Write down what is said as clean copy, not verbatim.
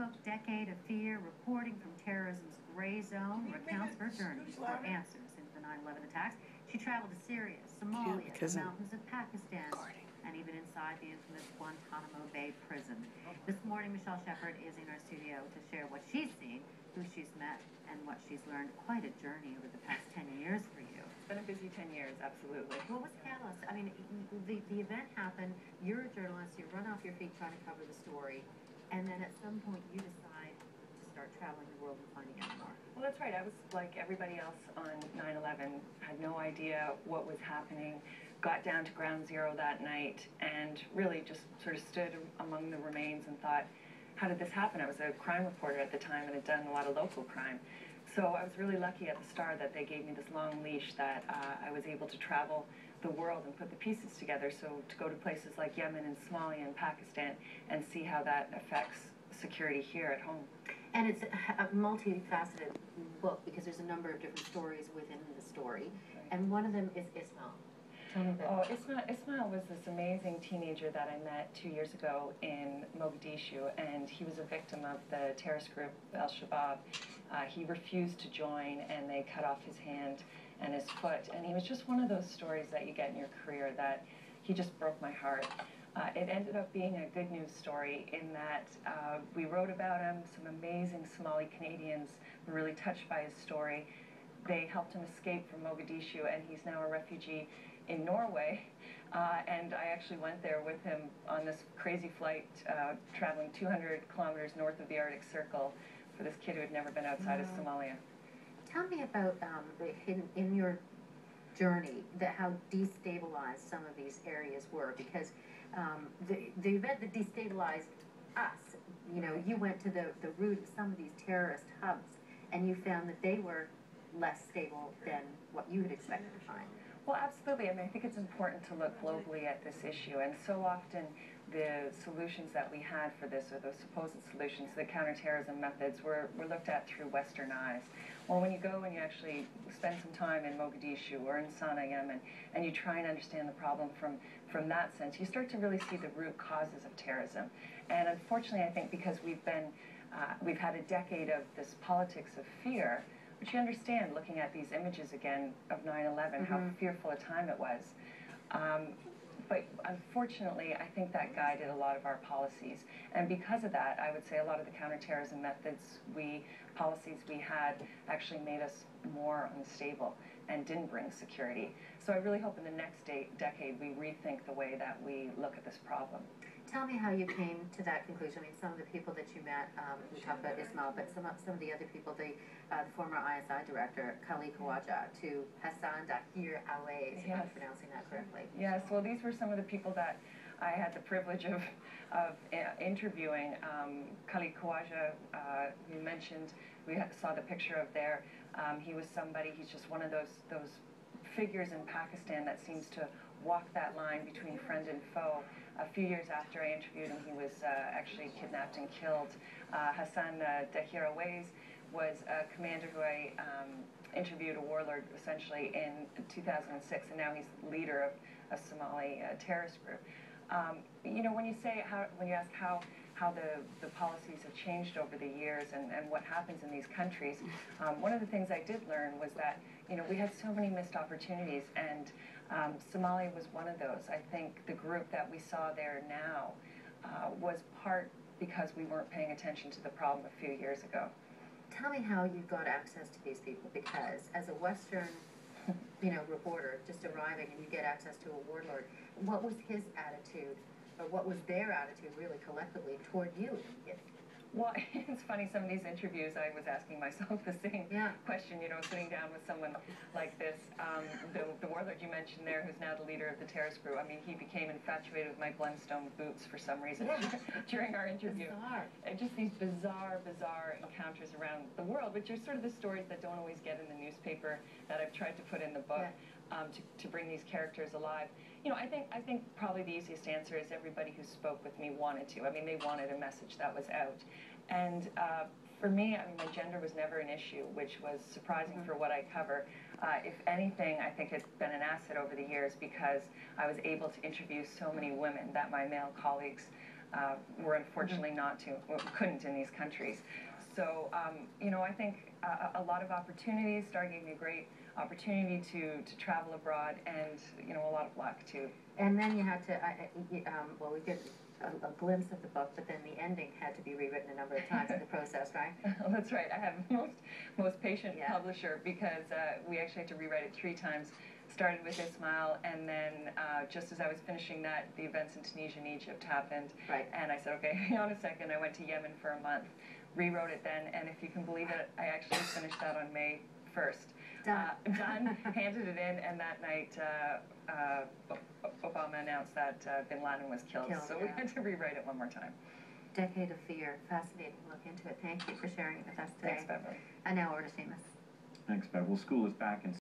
book, Decade of Fear, Reporting from Terrorism's Gray Zone, recounts her journey for answers into the 9/11 attacks. She traveled to Syria, Somalia, the mountains of Pakistan, and even inside the infamous Guantanamo Bay prison. This morning, Michelle Shepard is in our studio to share what she's seen, who she's met, and what she's learned. Quite a journey over the past 10 years for you. It's been a busy 10 years, absolutely. What was the catalyst? I mean, the event happened, you're a journalist, you run off your feet trying to cover the story, and then at some point you decide to start traveling the world and finding out more. Well, that's right. I was like everybody else on 9/11, had no idea what was happening, got down to ground zero that night, and really just sort of stood among the remains and thought, how did this happen? I was a crime reporter at the time and had done a lot of local crime. So I was really lucky at the Star that they gave me this long leash that I was able to travel the world and put the pieces together. So to go to places like Yemen and Somalia and Pakistan and see how that affects security here at home. And it's a multifaceted book because there's a number of different stories within the story. Right. And one of them is Ismail. Tell me about Ismail was this amazing teenager that I met 2 years ago in Mogadishu, and he was a victim of the terrorist group Al-Shabaab. He refused to join, and they cut off his hand and his foot, and he was just one of those stories that you get in your career that he just broke my heart. It ended up being a good news story in that we wrote about him. Some amazing Somali Canadians were really touched by his story. They helped him escape from Mogadishu, and he's now a refugee in Norway, and I actually went there with him on this crazy flight, traveling 200 kilometers north of the Arctic Circle for this kid who had never been outside of Somalia. Tell me about, in your journey, how destabilized some of these areas were, because the event that destabilized us, you know, you went to the root of some of these terrorist hubs, and you found that they were less stable than what you had expected to find. Well, absolutely. I mean, I think it's important to look globally at this issue, and so often the solutions that we had for this, or the supposed solutions, the counterterrorism methods, were looked at through Western eyes. Well, when you go and you actually spend some time in Mogadishu or in Sana'a, Yemen, and you try and understand the problem from that sense, you start to really see the root causes of terrorism. And unfortunately, I think because we've had a decade of this politics of fear, but you understand, looking at these images again of 9/11, how fearful a time it was. But unfortunately, I think that guided a lot of our policies. And because of that, I would say a lot of the counterterrorism policies we had actually made us more unstable and didn't bring security. So I really hope in the next decade we rethink the way that we look at this problem. Tell me how you came to that conclusion. I mean, some of the people that you met, we talked about Ismail, but some of the other people, the former ISI director, Khalid Khawaja, to Hassan Dahir Awais, if I'm pronouncing that correctly. Yes, well, these were some of the people that I had the privilege of interviewing. Khalid Khawaja, you mentioned, we saw the picture of there. He was somebody, he's just one of those figures in Pakistan that seems to walk that line between friend and foe. A few years after I interviewed him, he was actually kidnapped and killed. Hassan Dahir Awais was a commander who I interviewed, a warlord essentially, in 2006, and now he's leader of a Somali terrorist group. You know, when you ask how the policies have changed over the years and what happens in these countries, one of the things I did learn was that, you know, we had so many missed opportunities, and Somalia was one of those. I think the group that we saw there now was part because we weren't paying attention to the problem a few years ago. Tell me how you got access to these people, because as a Western, you know, reporter just arriving and you get access to a warlord, what was his attitude, or what was their attitude really collectively toward you in the beginning? Well, it's funny, some of these interviews I was asking myself the same question, you know, sitting down with someone like this. The warlord you mentioned there, who's now the leader of the terrorist group, I mean, he became infatuated with my Blundstone boots for some reason during our interview. Bizarre. And just these bizarre encounters around the world, which are sort of the stories that don't always get in the newspaper that I've tried to put in the book to bring these characters alive. You know, I think probably the easiest answer is everybody who spoke with me wanted to. I mean, they wanted a message that was out. And for me, I mean, my gender was never an issue, which was surprising for what I cover. If anything, I think it's been an asset over the years because I was able to interview so many women that my male colleagues were unfortunately couldn't in these countries. So, you know, I think a lot of opportunities. Star gave me a great opportunity to travel abroad, and, you know, a lot of luck too. And then you had to, well, we get a glimpse of the book, but then the ending had to be rewritten a number of times in the process, right? Oh, that's right. I have most patient publisher, because we actually had to rewrite it 3 times. Started with Ismail, and then just as I was finishing that, the events in Tunisia and Egypt happened. Right. And I said, okay, hang on a second. I went to Yemen for a month, rewrote it then, and if you can believe it, I actually finished that on May 1st. Done, handed it in, and that night Obama announced that bin Laden was killed, so we had to rewrite it one more time. Decade of Fear. Fascinating look into it. Thank you for sharing it with us today. Thanks, Beverly. And now over to Seamus. Thanks, Bev. Well, school is back in